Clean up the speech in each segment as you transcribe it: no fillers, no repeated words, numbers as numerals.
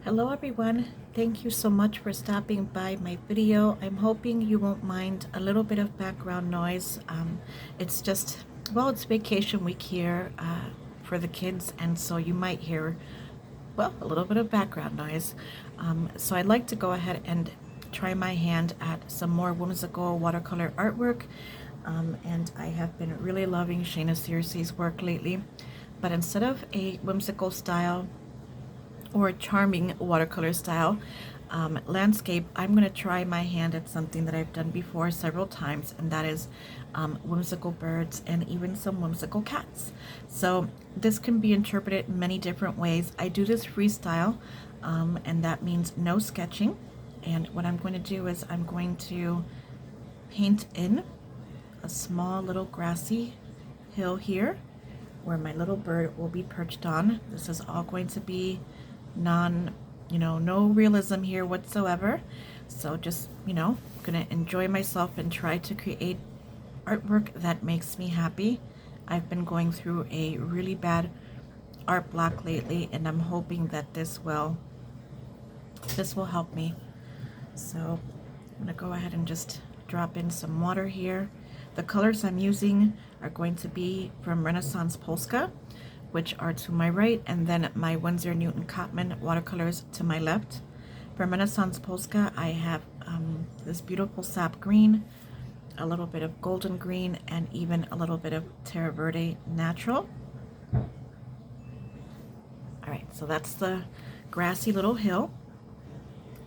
Hello everyone, thank you so much for stopping by my video. I'm hoping you won't mind a little bit of background noise. It's just, well, it's vacation week here for the kids, and so you might hear, well, a little bit of background noise. So I'd like to go ahead and try my hand at some more whimsical watercolor artwork. And I have been really loving Shayna Searcy's work lately, but instead of a whimsical style or charming watercolor style landscape, I'm going to try my hand at something that I've done before several times, and that is whimsical birds and even some whimsical cats. So this can be interpreted in many different ways. I do this freestyle, and that means no sketching. And what I'm going to do is I'm going to paint in a small little grassy hill here where my little bird will be perched on. This is all going to be no realism here whatsoever. So just, gonna enjoy myself and try to create artwork that makes me happy. I've been going through a really bad art block lately, and I'm hoping that this will help me. So I'm gonna go ahead and just drop in some water here. The colors I'm using are going to be from Renaissance Polska, which are to my right, and then my Winsor Newton Cotman watercolors to my left. From Renaissance Polska, I have this beautiful sap green, a little bit of golden green, and even a little bit of Terra Verde natural. All right, so that's the grassy little hill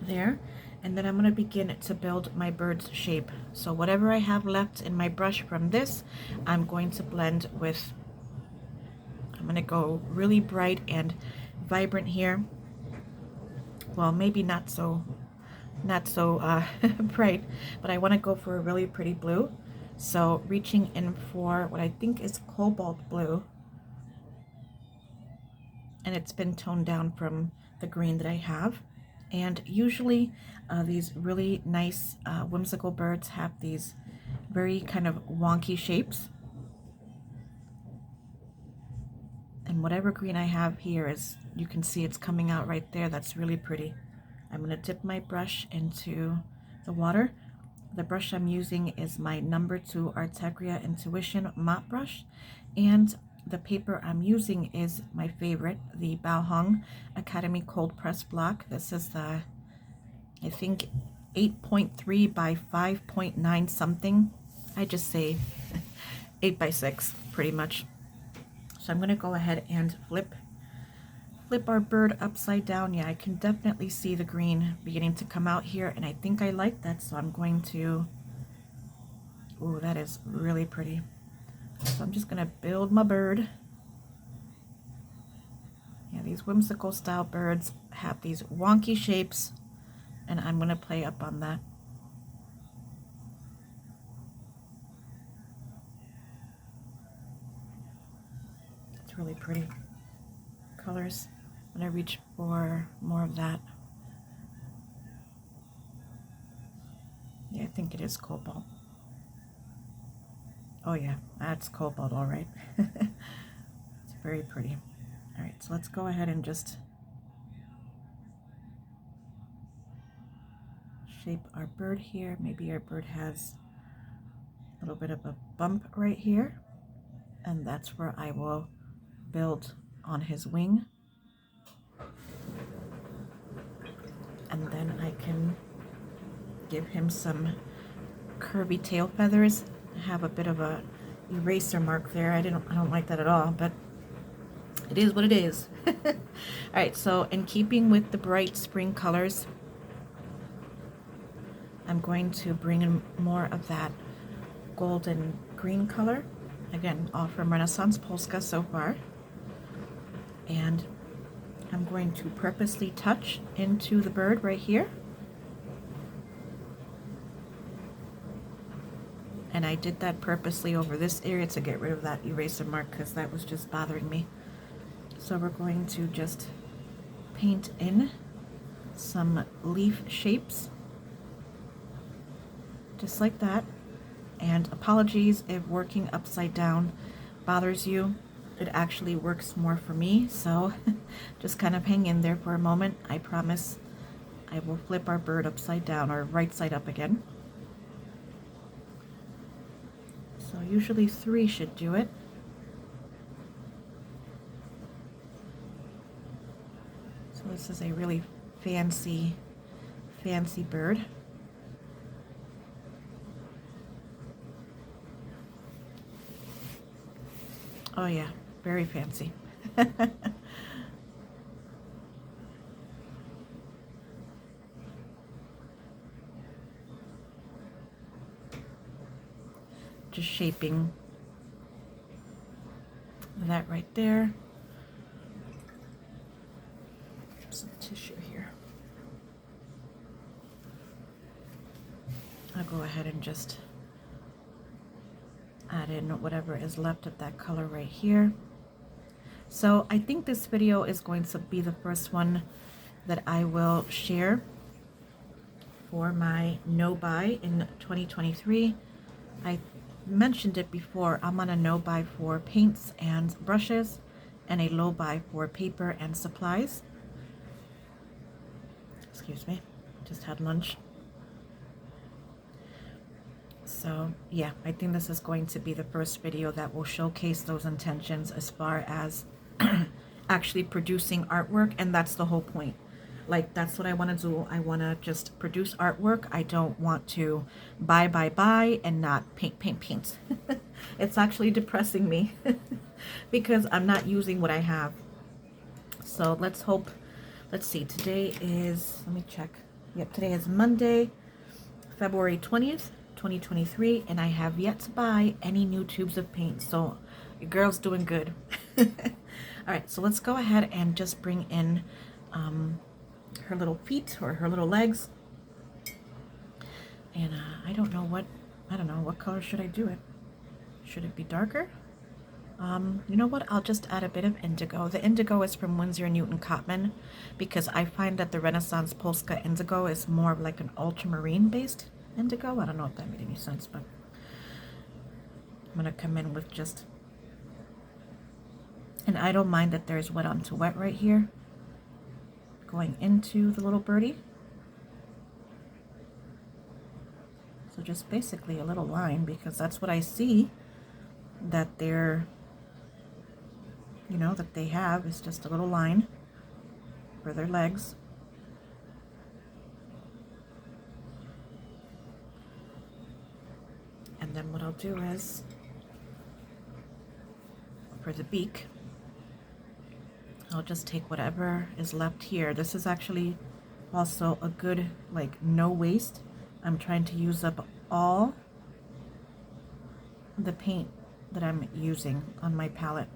there. And then I'm going to begin to build my bird's shape. So whatever I have left in my brush from this, I'm going to blend with, I'm going to go really bright and vibrant here. Well, maybe not so bright, but I want to go for a really pretty blue. So reaching in for what I think is cobalt blue, and it's been toned down from the green that I have. And usually these really nice whimsical birds have these very kind of wonky shapes. And whatever green I have here is, you can see it's coming out right there. That's really pretty. I'm going to dip my brush into the water. The brush I'm using is my number 2 Artegria Intuition mop brush, and the paper I'm using is my favorite, the Bao Academy Cold Press Block. This is the, I think, 8.3 by 5.9 something. I just say 8 by 6 pretty much. So I'm going to go ahead and flip our bird upside down. Yeah, I can definitely see the green beginning to come out here, and I think I like that, so I'm going to, ooh, that is really pretty. So I'm just going to build my bird. Yeah, these whimsical style birds have these wonky shapes, and I'm going to play up on that. It's really pretty colors. I'm going to reach for more of that. Yeah, I think it is cobalt. Oh yeah, that's cobalt, all right. It's very pretty. All right, so let's go ahead and just shape our bird here. Maybe our bird has a little bit of a bump right here, and that's where I will build on his wing. And then I can give him some curvy tail feathers. I have a bit of a eraser mark there. I don't like that at all, but it is what it is. All right, so in keeping with the bright spring colors, I'm going to bring in more of that golden green color. Again, all from Renaissance Polska so far. And I'm going to purposely touch into the bird right here. And I did that purposely over this area to get rid of that eraser mark, because that was just bothering me. So we're going to just paint in some leaf shapes, just like that. And apologies if working upside down bothers you. it actually works more for me. So just kind of hang in there for a moment. I promise I will flip our bird upside down, or right side up again. So usually 3 should do it. So this is a really fancy bird. Oh yeah, very fancy. Just shaping that right there. Some tissue here. I'll go ahead and just add in whatever is left of that color right here. So I think this video is going to be the first one that I will share for my no buy in 2023. I mentioned it before, I'm on a no buy for paints and brushes and a low buy for paper and supplies. Excuse me, just had lunch. So yeah, I think this is going to be the first video that will showcase those intentions as far as actually producing artwork, and that's the whole point. Like, that's what I want to do. I want to just produce artwork. I don't want to buy and not paint. It's actually depressing me because I'm not using what I have. So let's hope. Let's see, today is, let me check. Yep, today is Monday, February 20th, 2023, and I have yet to buy any new tubes of paint. So your girl's doing good. All right, so let's go ahead and just bring in her little feet, or her little legs. And I don't know what color should I do it. Should it be darker? You know what? I'll just add a bit of indigo. The indigo is from Winsor & Newton Cotman, because I find that the Renaissance Polska indigo is more of like an ultramarine based indigo. I don't know if that made any sense, but I'm gonna come in with just, and I don't mind that there's wet onto wet right here, going into the little birdie. So just basically a little line, because that's what I see that they're, you know, that they have, is just a little line for their legs. And then what I'll do is, for the beak, I'll just take whatever is left here. This is actually also a good, like, no waste. I'm trying to use up all the paint that I'm using on my palette.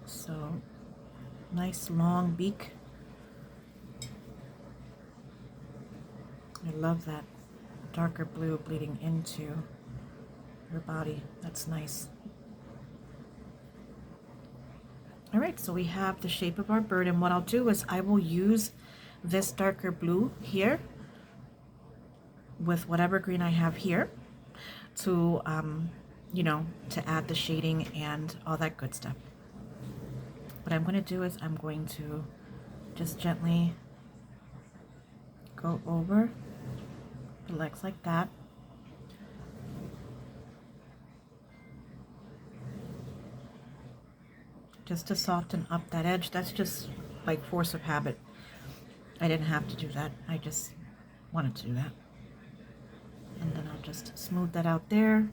So, nice long beak. I love that darker blue bleeding into her body. That's nice. All right, so we have the shape of our bird, and what I'll do is I will use this darker blue here with whatever green I have here to, you know, to add the shading and all that good stuff. What I'm going to do is I'm going to just gently go over the legs like that. Just to soften up that edge. That's just like force of habit. I didn't have to do that. I just wanted to do that. And then I'll just smooth that out there.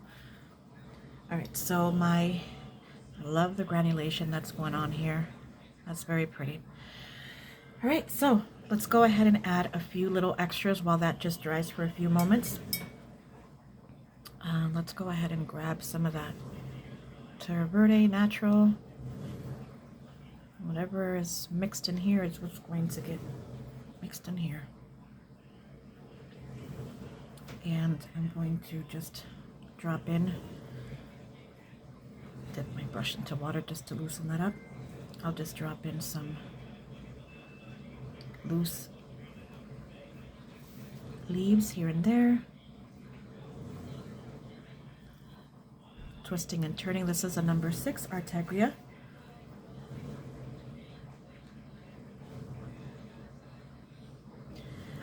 All right, so I love the granulation that's going on here. That's very pretty. All right, so let's go ahead and add a few little extras while that just dries for a few moments. Let's go ahead and grab some of that Terra Verde Natural. Whatever is mixed in here is what's going to get mixed in here. And I'm going to just drop in, dip my brush into water just to loosen that up. I'll just drop in some loose leaves here and there. Twisting and turning. This is a number 6 Artegria.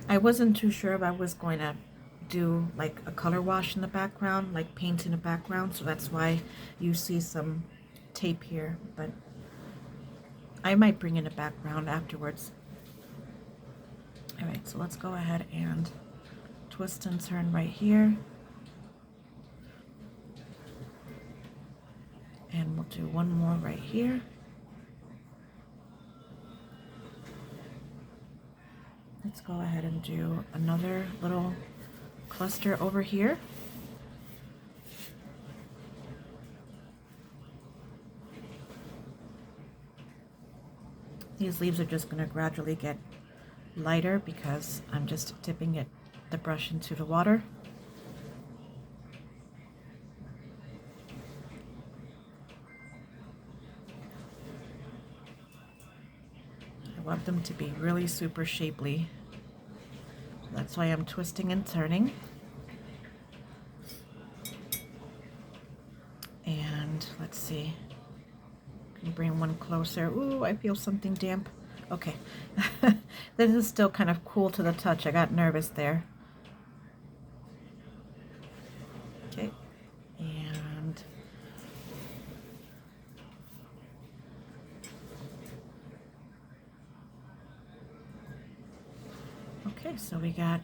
I wasn't too sure if I was going to do like a color wash in the background, like paint in the background, so that's why you see some tape here, but I might bring in a background afterwards. All right, so let's go ahead and twist and turn right here. And we'll do one more right here. Let's go ahead and do another little cluster over here. These leaves are just going to gradually get lighter because I'm just dipping the brush into the water. I want them to be really super shapely. That's why I'm twisting and turning. And let's see. Can you bring one closer? Ooh, I feel something damp. Okay. This is still kind of cool to the touch. I got nervous there. Okay. And okay, so we got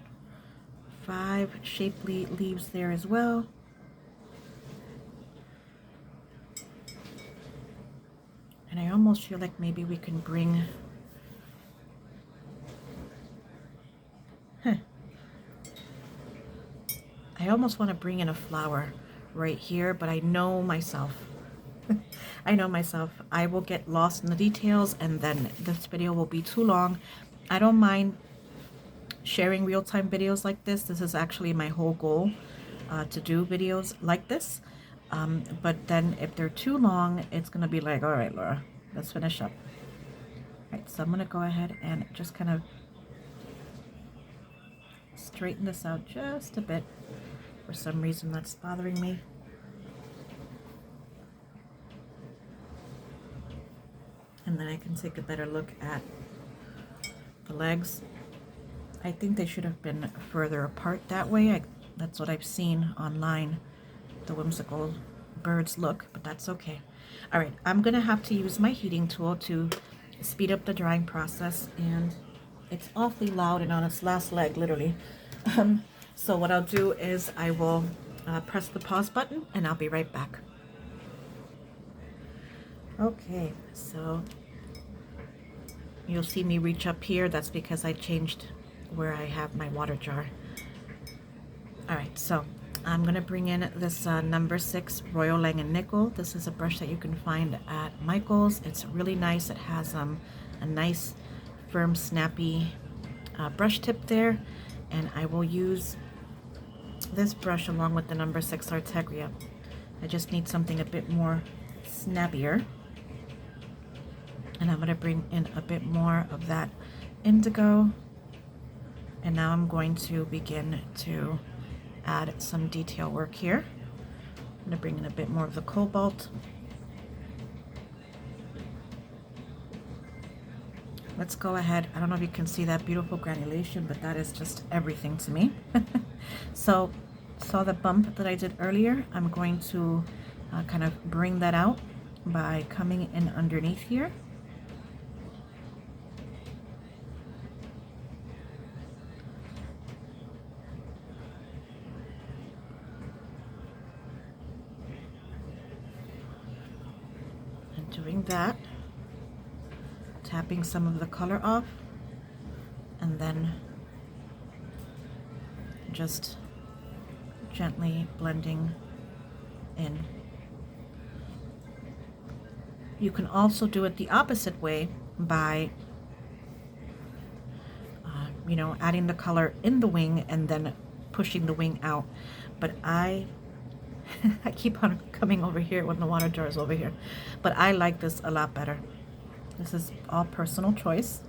5 shapely leaves there as well. And I almost feel like maybe we can bring I almost want to bring in a flower right here, but I know myself. I know myself. I will get lost in the details and then this video will be too long. I don't mind sharing real-time videos like this. This is actually my whole goal, to do videos like this. But then if they're too long, it's going to be like, all right, Laura, let's finish up. All right, so I'm going to go ahead and just kind of straighten this out just a bit. For some reason that's bothering me. And then I can take a better look at the legs. I think they should have been further apart that way. That's what I've seen online, the whimsical birds look, but that's okay. All right, I'm gonna have to use my heating tool to speed up the drying process, and it's awfully loud and on its last leg, literally. So what I'll do is I will press the pause button and I'll be right back. Okay, so you'll see me reach up here. That's because I changed where I have my water jar. All right, so I'm gonna bring in this number 6 Royal Langen Nickel. This is a brush that you can find at Michael's. It's really nice. It has a nice, firm, snappy brush tip there. And I will use this brush along with the number 6 Artegria. I just need something a bit more snappier. And I'm going to bring in a bit more of that indigo. And now I'm going to begin to add some detail work here. I'm going to bring in a bit more of the cobalt. Let's go ahead. I don't know if you can see that beautiful granulation, but that is just everything to me. So, saw the bump that I did earlier? I'm going to kind of bring that out by coming in underneath here. And doing that, tapping some of the color off, and then just gently blending in. You can also do it the opposite way by adding the color in the wing and then pushing the wing out. But I keep on coming over here when the water jar is over here, but I like this a lot better. This is all personal choice.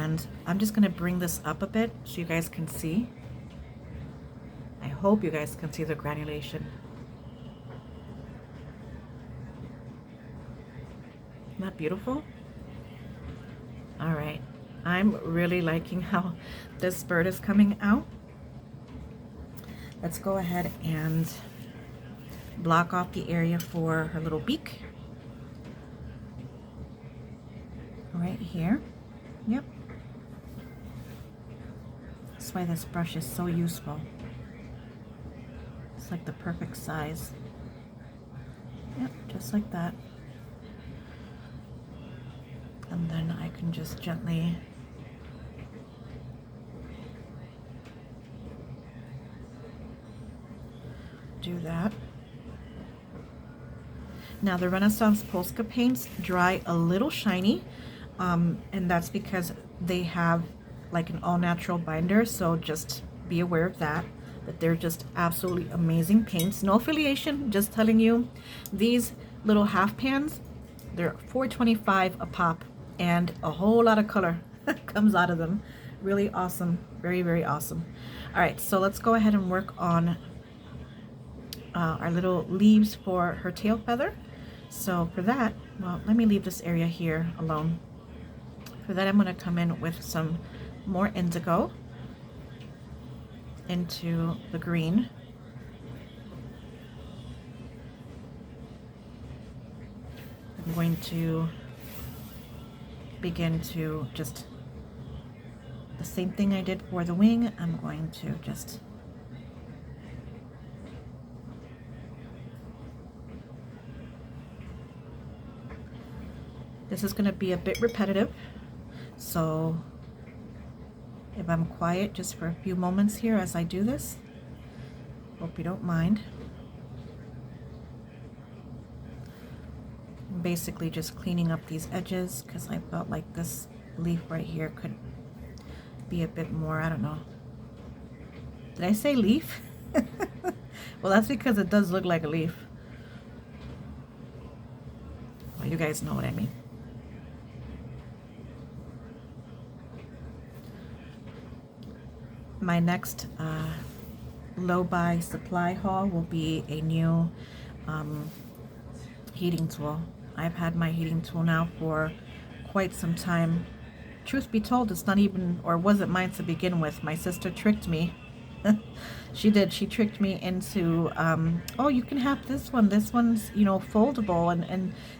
and I'm just gonna bring this up a bit so you guys can see. I hope you guys can see the granulation. Isn't that beautiful? All right, I'm really liking how this bird is coming out. Let's go ahead and block off the area for her little beak. Right here. Yep. That's why this brush is so useful. It's like the perfect size. Yep, just like that. And then I can just gently do that. Now the Renaissance Polska paints dry a little shiny, and that's because they have like an all-natural binder, so just be aware of that. But they're just absolutely amazing paints. No affiliation, just telling you. These little half pans, they're $4.25 a pop, and a whole lot of color comes out of them. Really awesome, very, very awesome. All right, so let's go ahead and work on our little leaves for her tail feather. So for that, well, let me leave this area here alone. For that, I'm going to come in with some more indigo into the green. I'm going to begin to just, the same thing I did for the wing, I'm going to just this is going to be a bit repetitive, so if I'm quiet just for a few moments here as I do this, hope you don't mind. I'm basically just cleaning up these edges because I felt like this leaf right here could be a bit more, I don't know. Did I say leaf? Well, that's because it does look like a leaf. Well, you guys know what I mean. My next low-buy supply haul will be a new heating tool. I've had my heating tool now for quite some time. Truth be told, it's not even, or wasn't mine to begin with. My sister tricked me. She did. She tricked me into, oh, you can have this one. This one's, you know, foldable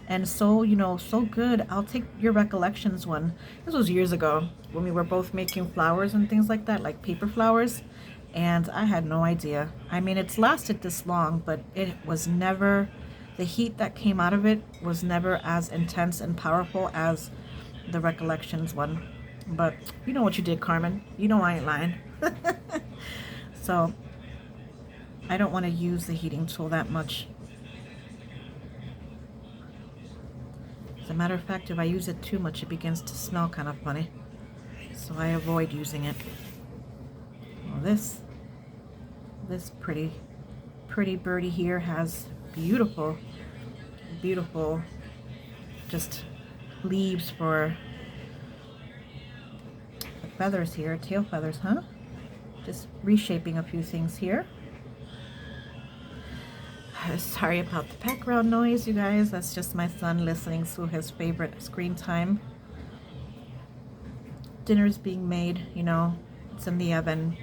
and so, you know, so good. I'll take your Recollections one. This was years ago when we were both making flowers and things like that, like paper flowers. And I had no idea. I mean, it's lasted this long, but it was never, the heat that came out of it was never as intense and powerful as the Recollections one. But you know what you did, Carmen. You know I ain't lying. So I don't want to use the heating tool that much. As a matter of fact, if I use it too much, it begins to smell kind of funny. So I avoid using it. Well, this pretty birdie here has beautiful just leaves for the feathers here, tail feathers, huh? Just reshaping a few things here. Sorry about the background noise, you guys. That's just my son listening to his favorite screen time. Dinner's being made, you know, it's in the oven.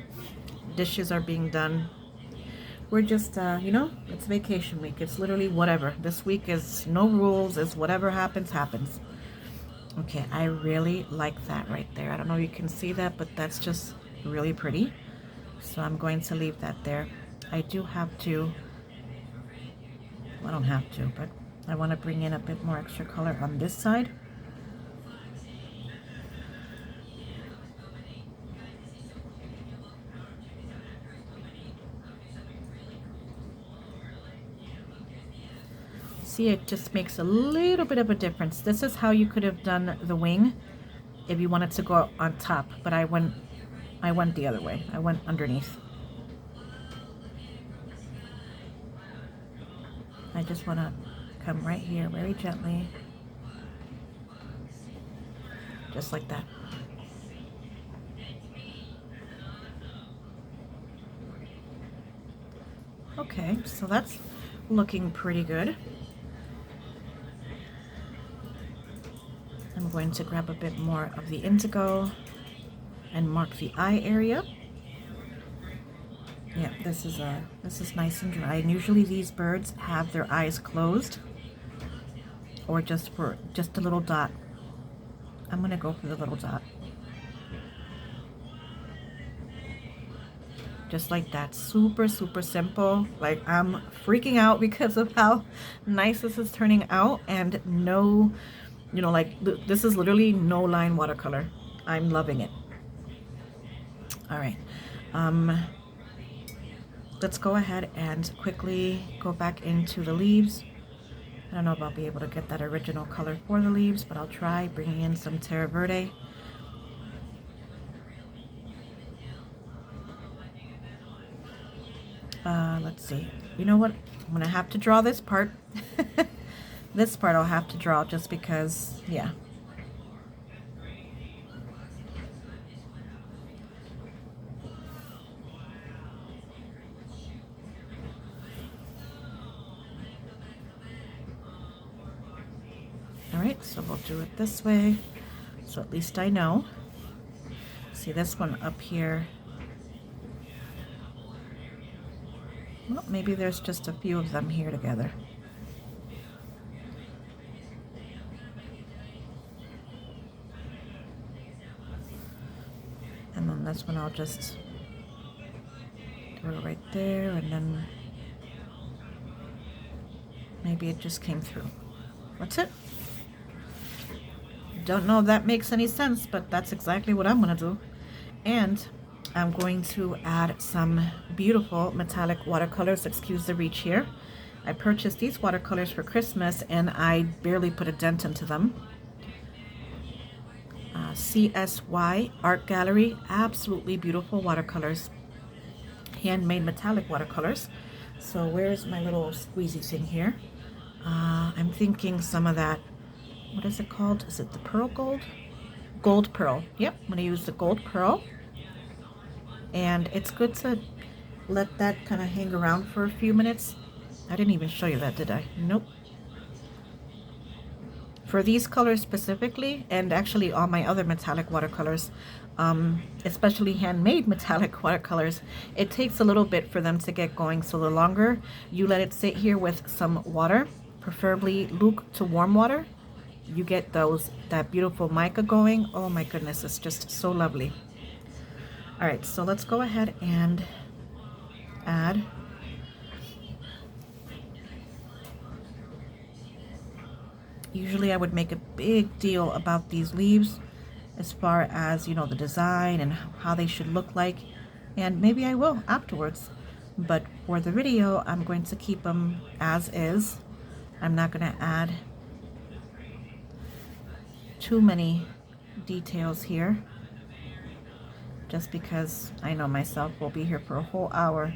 Dishes are being done. We're just, you know, it's vacation week. It's literally whatever. This week is no rules. It's whatever happens, happens. Okay, I really like that right there. I don't know if you can see that, but that's just really pretty. So I'm going to leave that there. I do have to, well, I don't have to, but I want to bring in a bit more extra color on this side. See, it just makes a little bit of a difference. This is how you could have done the wing if you wanted to go on top, but I went the other way. I went underneath. I just want to come right here very gently, just like that. Okay, so that's looking pretty good. I'm going to grab a bit more of the indigo and mark the eye area. Yeah, this is nice and dry. And usually these birds have their eyes closed, or just a little dot. I'm gonna go for the little dot. Just like that. Super, super simple. Like, I'm freaking out because of how nice this is turning out, and no, you know, like this is literally no line watercolor. I'm loving it. All right. Let's go ahead and quickly go back into the leaves. I don't know if I'll be able to get that original color for the leaves, but I'll try bringing in some Terra Verde. Let's see. You know what? I'm gonna have to draw this part. This part I'll have to draw just because, yeah. All right, so we'll do it this way. So at least I know. See this one up here. Well, maybe there's just a few of them here together. And then this one I'll just throw it right there, and then maybe it just came through. That's it. Don't know if that makes any sense, but that's exactly what I'm gonna do. And I'm going to add some beautiful metallic watercolors. Excuse the reach here. I purchased these watercolors for Christmas and I barely put a dent into them. CSY Art Gallery, absolutely beautiful watercolors. Handmade metallic watercolors. So where's my little squeezy thing here? I'm thinking some of that, what is it called? Is it the pearl gold? Gold pearl. Yep, I'm gonna use the gold pearl. And it's good to let that kind of hang around for a few minutes. I didn't even show you that, did I? Nope. For these colors specifically, and actually all my other metallic watercolors, especially handmade metallic watercolors, it takes a little bit for them to get going. So the longer you let it sit here with some water, preferably luke to warm water, you get that beautiful mica going. Oh my goodness, it's just so lovely. All right, so let's go ahead and add usually I would make a big deal about these leaves as far as, you know, the design and how they should look like, and maybe I will afterwards, but for the video I'm going to keep them as is. I'm not going to add too many details here, just because I know myself, we'll be here for a whole hour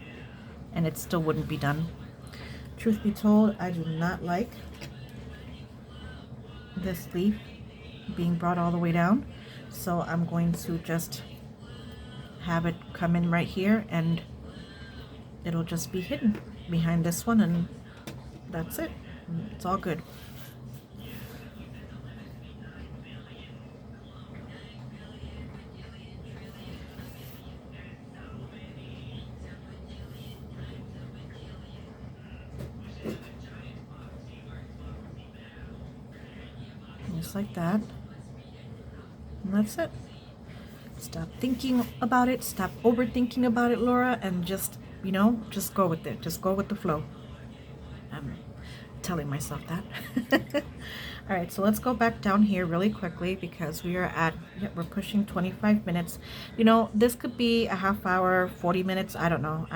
and it still wouldn't be done. Truth be told, I do not like this leaf being brought all the way down, so I'm going to just have it come in right here and it'll just be hidden behind this one, and that's it. It's all good. Just like that. And that's it. Stop thinking about it. Stop overthinking about it, Laura, and just, you know, just go with it. Just go with the flow. I'm telling myself that. All right, so let's go back down here really quickly because we are at, we're pushing 25 minutes. You know, this could be a half hour, 40 minutes. I don't know.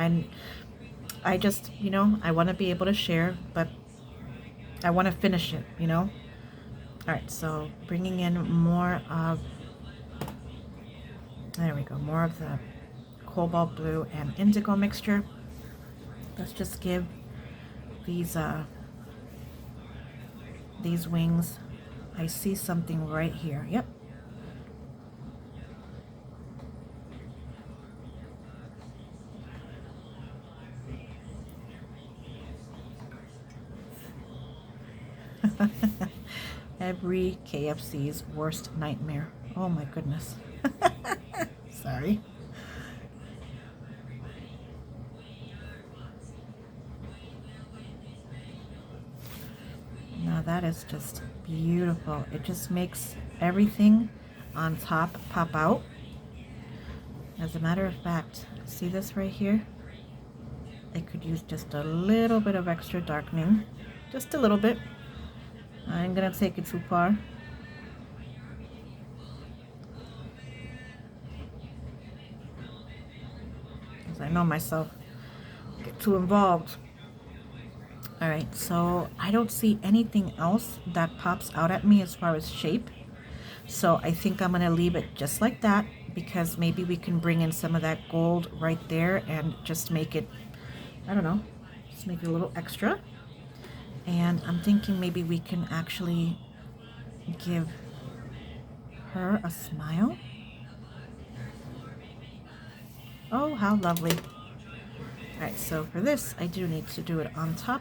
I just, you know, I want to be able to share, but I want to finish it, you know. All right, so bringing in more of, there we go, more of the cobalt blue and indigo mixture. Let's just give these wings, I see something right here. Yep. Every KFC's worst nightmare. Oh my goodness. Sorry. Now that is just beautiful. It just makes everything on top pop out. As a matter of fact, see this right here? I could use just a little bit of extra darkening. Just a little bit. I ain't gonna take it too far. Because I know myself. Get too involved. Alright, so I don't see anything else that pops out at me as far as shape. So I think I'm gonna leave it just like that, because maybe we can bring in some of that gold right there and just make it, I don't know, just make it a little extra. And I'm thinking maybe we can actually give her a smile. Oh, how lovely. All right, so for this, I do need to do it on top.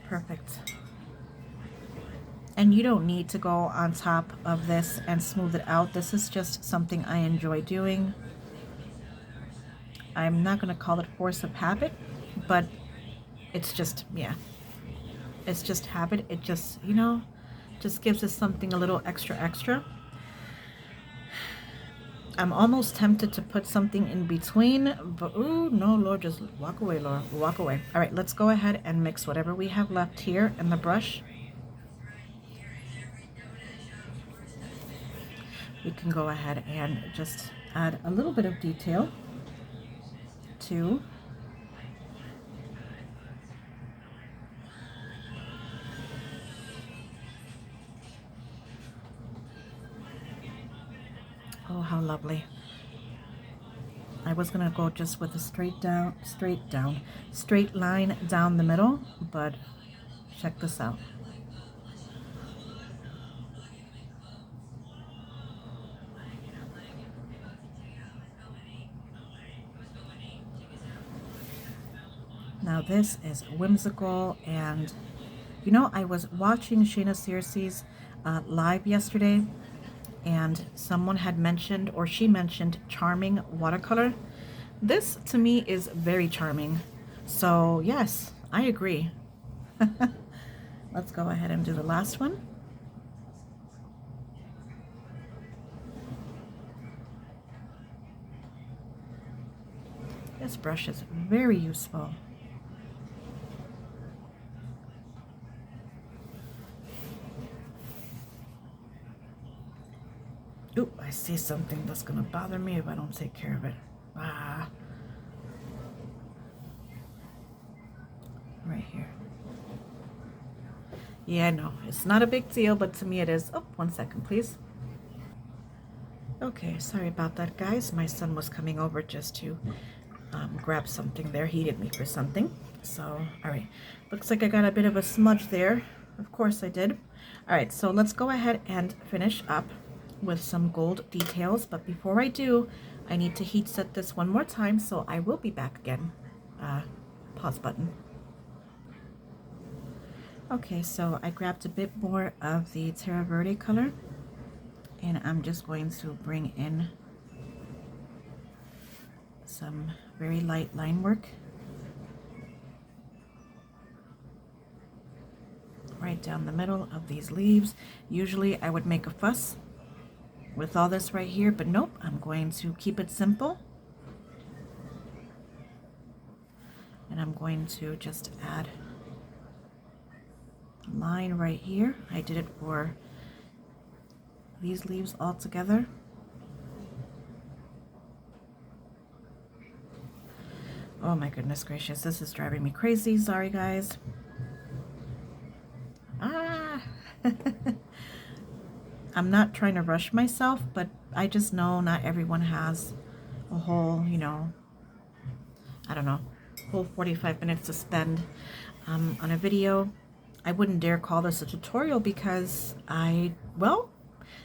Perfect. And you don't need to go on top of this and smooth it out. This is just something I enjoy doing. I'm not going to call it force of habit, but it's just, yeah, it's just habit. It just, you know, just gives us something a little extra. I'm almost tempted to put something in between, but ooh, no, Lord, just walk away, Laura, walk away. All right, let's go ahead and mix whatever we have left here in the brush. We can go ahead and just add a little bit of detail to oh, how lovely. I was gonna go just with a straight line down the middle, but check this out. Now this is whimsical, and you know, I was watching Shayna Searcy's live yesterday, and someone had mentioned, or she mentioned, charming watercolor. This to me is very charming. So yes, I agree. Let's go ahead and do the last one. This brush is very useful. Ooh, I see something that's gonna bother me if I don't take care of it. Ah. Right here. Yeah, no, it's not a big deal, but to me it is. Oh, 1 second, please. Okay, sorry about that, guys. My son was coming over just to grab something there. He needed me for something. So, all right. Looks like I got a bit of a smudge there. Of course I did. All right, so let's go ahead and finish up with some gold details. But before I do, I need to heat set this one more time, so I will be back again. Pause button. Okay, so I grabbed a bit more of the Terra Verde color, and I'm just going to bring in some very light line work right down the middle of these leaves. Usually I would make a fuss with all this right here, but nope, I'm going to keep it simple. And I'm going to just add a line right here. I did it for these leaves all together. Oh my goodness gracious, this is driving me crazy. Sorry, guys. Ah! I'm not trying to rush myself, but I just know not everyone has a whole, you know, I don't know, whole 45 minutes to spend on a video. I wouldn't dare call this a tutorial because well,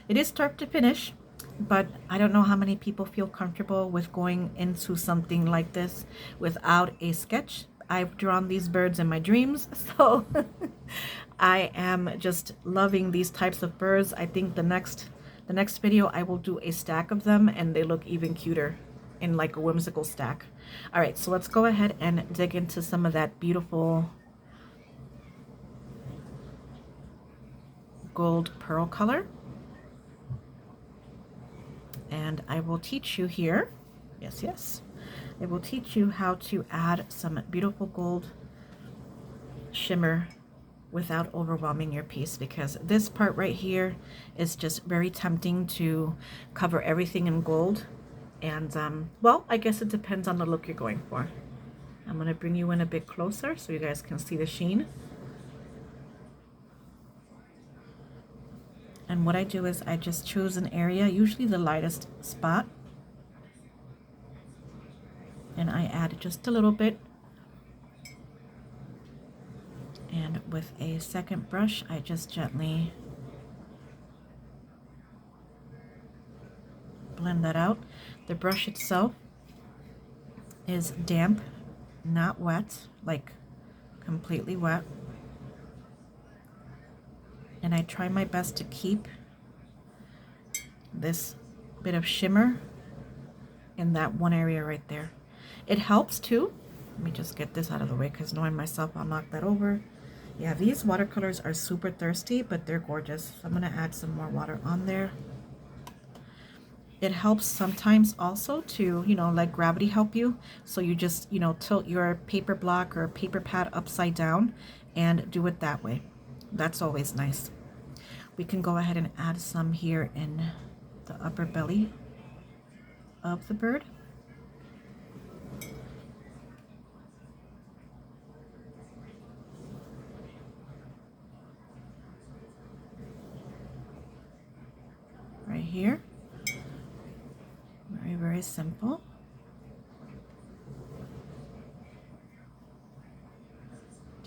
it is start to finish. but I don't know how many people feel comfortable with going into something like this without a sketch. I've drawn these birds in my dreams, so I am just loving these types of birds. I think the next video I will do a stack of them, and they look even cuter in like a whimsical stack. All right, so let's go ahead and dig into some of that beautiful gold pearl color. And I will teach you here, yes, I will teach you how to add some beautiful gold shimmer without overwhelming your piece, because this part right here is just very tempting to cover everything in gold. And well, I guess it depends on the look you're going for. I'm going to bring you in a bit closer so you guys can see the sheen. And what I do is I just choose an area, usually the lightest spot, and I add just a little bit. And with a second brush, I just gently blend that out. The brush itself is damp, not wet, like completely wet. And I try my best to keep this bit of shimmer in that one area right there. It helps too. Let me just get this out of the way, because knowing myself, I'll knock that over. Yeah, these watercolors are super thirsty, but they're gorgeous. So I'm going to add some more water on there. It helps sometimes also to, let gravity help you. So you just, tilt your paper block or paper pad upside down and do it that way. That's always nice. We can go ahead and add some here in the upper belly of the bird. Right here. Very, very simple.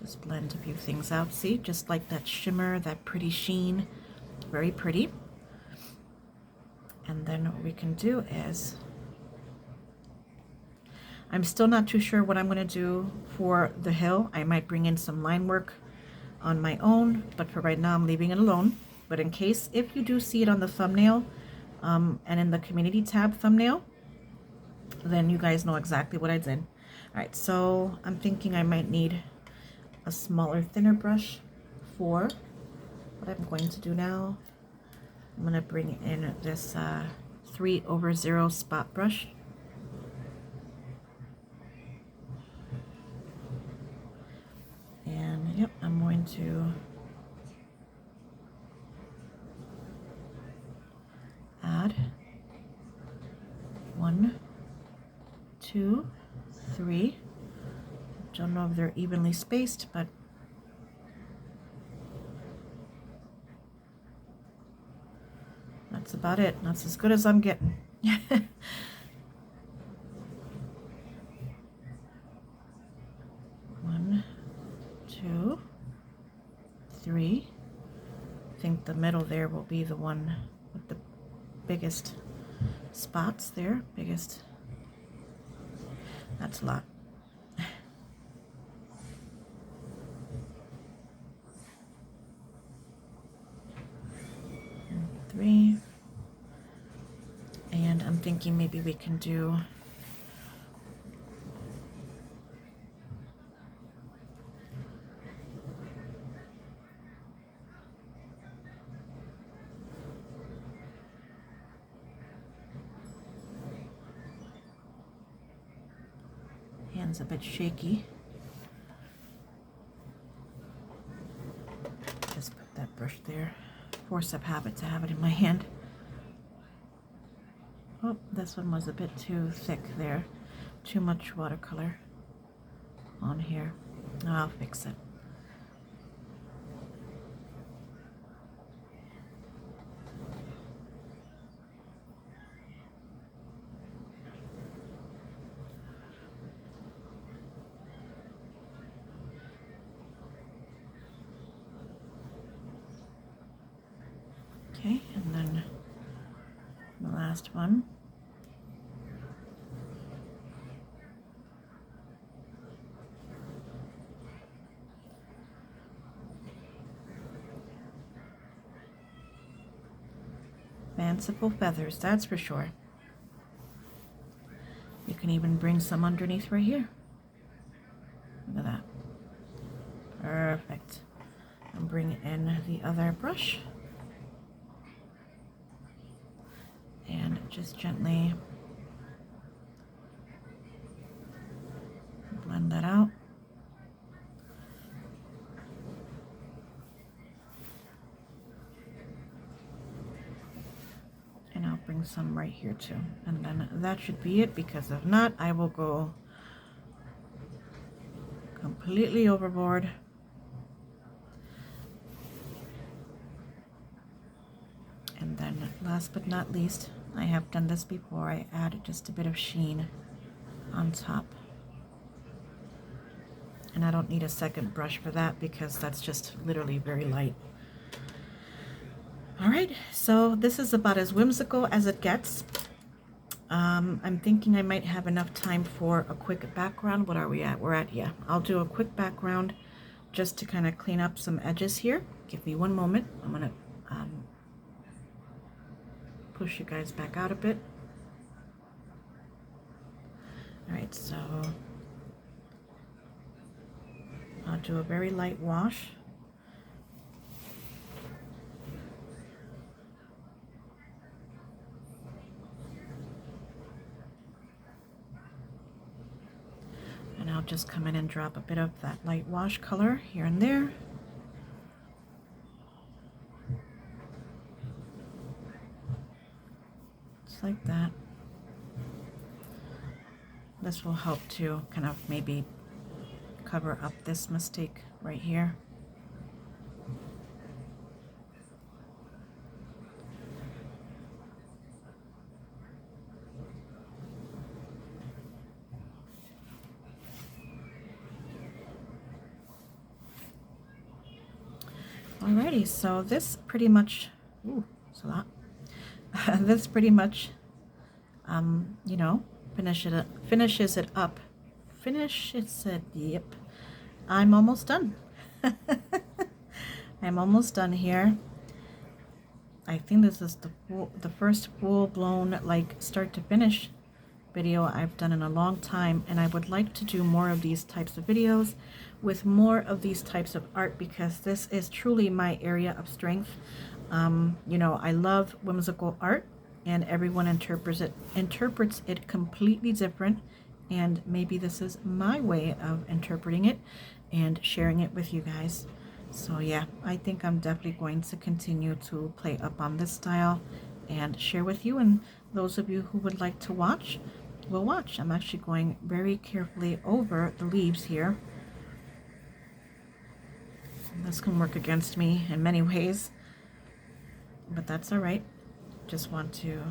Just blend a few things out. See, just like that shimmer, that pretty sheen. Very pretty. And then what we can do is, I'm still not too sure what I'm going to do for the hill. I might bring in some line work on my own, but for right now I'm leaving it alone. But in case, if you do see it on the thumbnail and in the community tab thumbnail, then you guys know exactly what I did. All right, so I'm thinking I might need a smaller, thinner brush for what I'm going to do now. I'm going to bring in this 3/0 spot brush. And yep, I'm going to add 1, 2, 3. Don't know if they're evenly spaced, but that's about it. That's as good as I'm getting. 1, 2, 3. I think the middle there will be the one with the biggest spots there. That's a lot. 3. And I'm thinking maybe we can do hands a bit shaky. Just put that brush there. Force of habit to have it in my hand. Oh, this one was a bit too thick there. Too much watercolor on here. I'll fix it. Okay, and then the last one. Fanciful feathers, that's for sure. You can even bring some underneath right here. Look at that. Perfect. And bring in the other brush. And just gently blend that out. And I'll bring some right here too. And then that should be it, because if not, I will go completely overboard. And then last but not least, I have done this before, I add just a bit of sheen on top. And I don't need a second brush for that, because that's just literally very light. All right, so this is about as whimsical as it gets. I'm thinking I might have enough time for a quick background. What are we at? We're at, yeah, I'll do a quick background just to kind of clean up some edges here. Give me one moment. I'm gonna push you guys back out a bit. All right, so I'll do a very light wash. And I'll just come in and drop a bit of that light wash color here and there. Just like that. This will help to kind of maybe cover up this mistake right here. Alrighty, so this pretty much, ooh, it's a lot. This pretty much, you know, finishes it up. Yep. I'm almost done. I'm almost done here. I think this is the first full-blown, like, start to finish video I've done in a long time, and I would like to do more of these types of videos with more of these types of art, because this is truly my area of strength. You know, I love whimsical art, and everyone interprets it completely different, and maybe this is my way of interpreting it and sharing it with you guys. So yeah, I think I'm definitely going to continue to play up on this style and share with you, and those of you who would like to watch will watch. I'm actually going very carefully over the leaves here. This can work against me in many ways, but that's all right. Just want to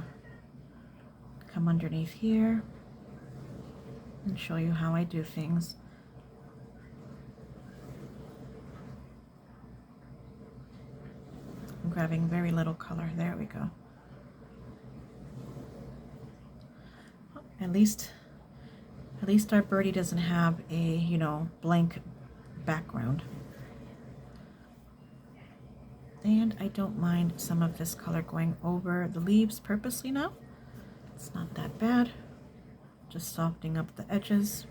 come underneath here and show you how I do things. I'm grabbing very little color. There we go. At least our birdie doesn't have a, you know, blank background. And I don't mind some of this color going over the leaves purposely now. It's not that bad. Just softening up the edges.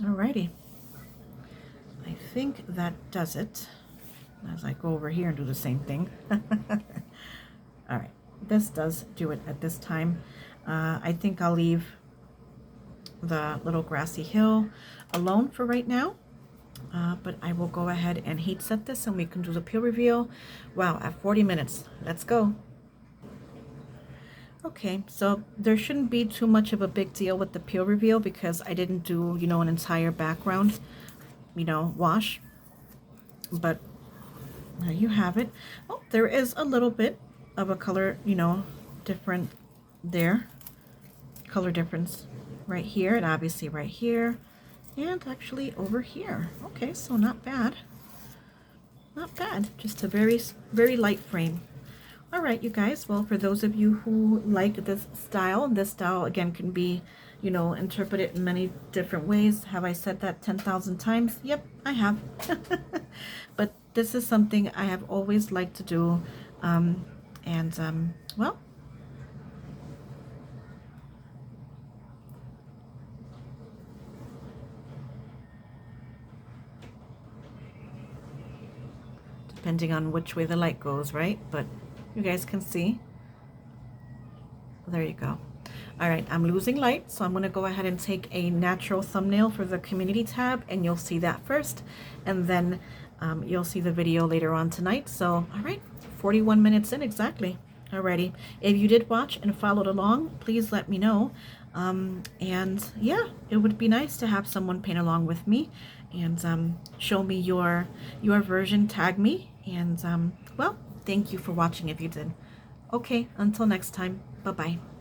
Alrighty. I think that does it. As I go over here and do the same thing. All right, this does do it at this time. I think I'll leave the little grassy hill alone for right now, but I will go ahead and heat set this, and we can do the peel reveal. Wow, at 40 minutes. Let's go. Okay, so there shouldn't be too much of a big deal with the peel reveal, because I didn't do, you know, an entire background, you know, wash. But there you have it. Oh, there is a little bit of a color, you know, different there. color difference right here, and obviously right here, and actually over here. Okay, so not bad. Not bad. Just a very, very light frame. All right, you guys. Well, for those of you who like this style again can be, you know, interpreted in many different ways. Have I said that 10,000 times? Yep, I have. But this is something I have always liked to do. Well, depending on which way the light goes, right? But you guys can see. There you go. All right, I'm losing light, so I'm gonna go ahead and take a natural thumbnail for the community tab, and you'll see that first, and then you'll see the video later on tonight. So, all right, 41 minutes in exactly. Alrighty, if you did watch and followed along, please let me know. And yeah, it would be nice to have someone paint along with me and show me your version, tag me, and well, thank you for watching if you did. Okay, until next time, bye-bye.